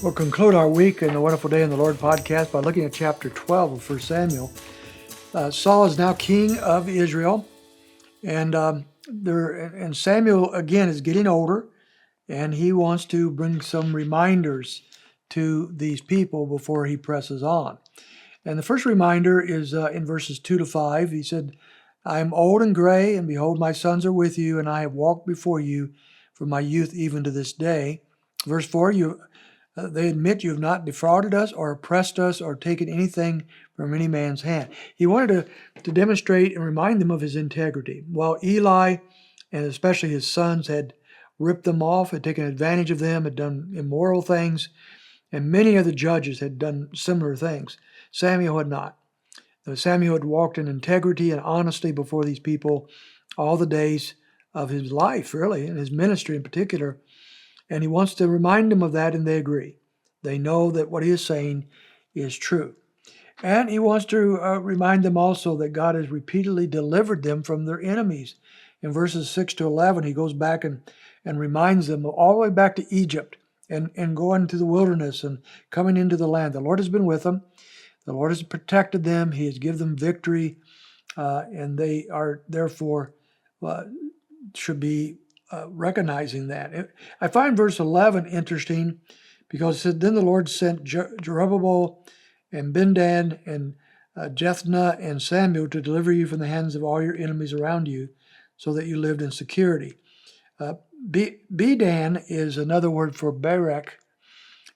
We'll conclude our week in the Wonderful Day in the Lord podcast by looking at chapter 12 of 1 Samuel. Saul is now king of Israel, and Samuel, again, is getting older, and he wants to bring some reminders to these people before he presses on. And the first reminder is in verses 2 to 5. He said, I am old and gray, and behold, my sons are with you, and I have walked before you from my youth even to this day. Verse 4, they admit you have not defrauded us or oppressed us or taken anything from any man's hand. He wanted to demonstrate and remind them of his integrity. While Eli, and especially his sons, had ripped them off, had taken advantage of them, had done immoral things, and many of the judges had done similar things, Samuel had not. Samuel had walked in integrity and honesty before these people all the days of his life, really, and his ministry in particular. And he wants to remind them of that, and they agree. They know that what he is saying is true. And he wants to remind them also that God has repeatedly delivered them from their enemies. In verses 6 to 11, he goes back and reminds them all the way back to Egypt and going to the wilderness and coming into the land. The Lord has been with them. The Lord has protected them. He has given them victory, and they are therefore should be recognizing that. I find verse 11 interesting because it said, Then the Lord sent Jerubbabel and Bendan and Jethna and Samuel to deliver you from the hands of all your enemies around you so that you lived in security. Bedan is another word for Barak,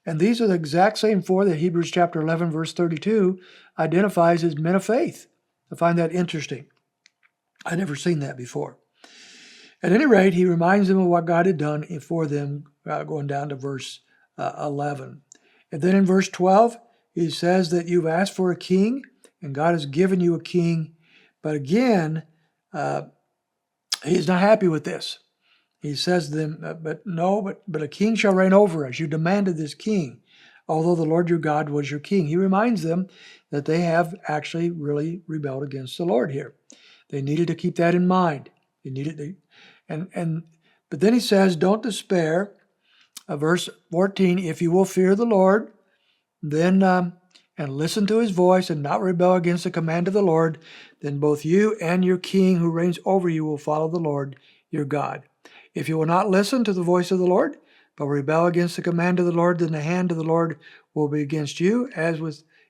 and these are the exact same four that Hebrews chapter 11 verse 32 identifies as men of faith. I find that interesting. I'd never seen that before. At any rate, he reminds them of what God had done for them, going down to verse 11. And then in verse 12, he says that you've asked for a king, and God has given you a king. But again, he's not happy with this. He says to them, but a king shall reign over us. You demanded this king, although the Lord your God was your king. He reminds them that they have actually really rebelled against the Lord here. They needed to keep that in mind. They needed to. But then he says, don't despair. Verse 14, if you will fear the Lord, then and listen to his voice and not rebel against the command of the Lord, then both you and your king who reigns over you will follow the Lord your God. If you will not listen to the voice of the Lord, but rebel against the command of the Lord, then the hand of the Lord will be against you, as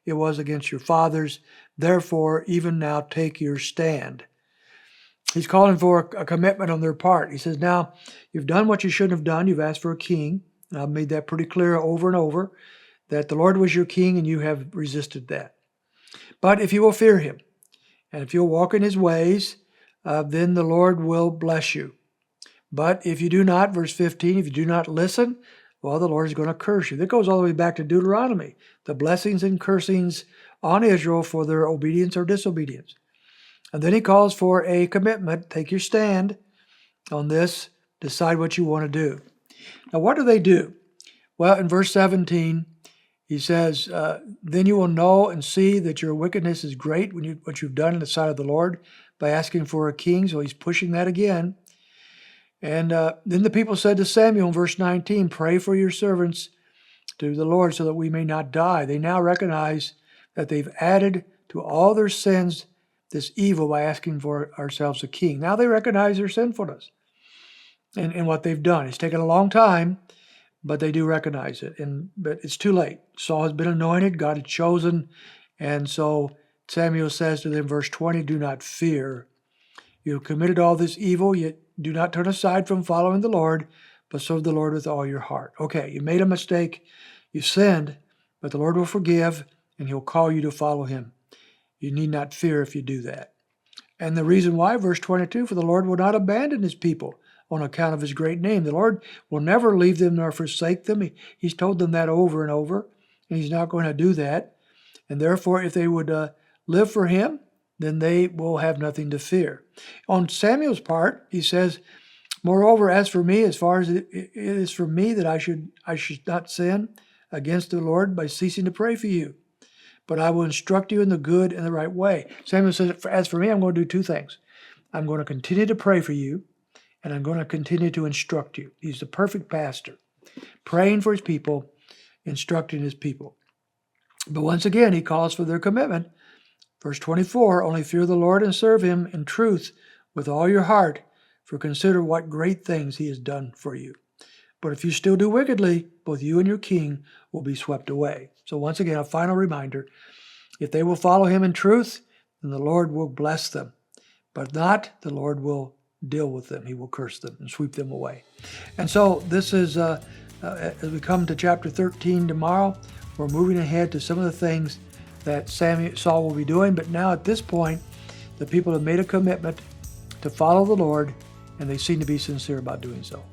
it was against your fathers. Therefore, even now take your stand. He's calling for a commitment on their part. He says, now, you've done what you shouldn't have done. You've asked for a king. And I've made that pretty clear over and over, that the Lord was your king and you have resisted that. But if you will fear him, and if you'll walk in his ways, then the Lord will bless you. But if you do not, verse 15, if you do not listen, well, the Lord is going to curse you. That goes all the way back to Deuteronomy, the blessings and cursings on Israel for their obedience or disobedience. And then he calls for a commitment. Take your stand on this. Decide what you want to do. Now, what do? Well, in verse 17, he says, then you will know and see that your wickedness is great what you've done in the sight of the Lord by asking for a king. So he's pushing that again. And then the people said to Samuel in verse 19, pray for your servants to the Lord so that we may not die. They now recognize that they've added to all their sins this evil by asking for ourselves a king. Now they recognize their sinfulness and what they've done. It's taken a long time, but they do recognize it. But it's too late. Saul has been anointed. God had chosen. And so Samuel says to them, verse 20, do not fear. You have committed all this evil, yet do not turn aside from following the Lord, but serve the Lord with all your heart. Okay, you made a mistake. You sinned, but the Lord will forgive, and he'll call you to follow him. You need not fear if you do that. And the reason why, verse 22, for the Lord will not abandon his people on account of his great name. The Lord will never leave them nor forsake them. He's told them that over and over, and he's not going to do that. And therefore, if they would live for him, then they will have nothing to fear. On Samuel's part, he says, moreover, as for me, as far as it is for me that I should not sin against the Lord by ceasing to pray for you, but I will instruct you in the good and the right way. Samuel says, as for me, I'm going to do two things. I'm going to continue to pray for you, and I'm going to continue to instruct you. He's the perfect pastor, praying for his people, instructing his people. But once again, he calls for their commitment. Verse 24, only fear the Lord and serve him in truth with all your heart, for consider what great things he has done for you. But if you still do wickedly, both you and your king will be swept away. So once again, a final reminder, if they will follow him in truth, then the Lord will bless them. But not, the Lord will deal with them. He will curse them and sweep them away. And so this is, as we come to chapter 13 tomorrow, we're moving ahead to some of the things that Saul will be doing. But now at this point, the people have made a commitment to follow the Lord, and they seem to be sincere about doing so.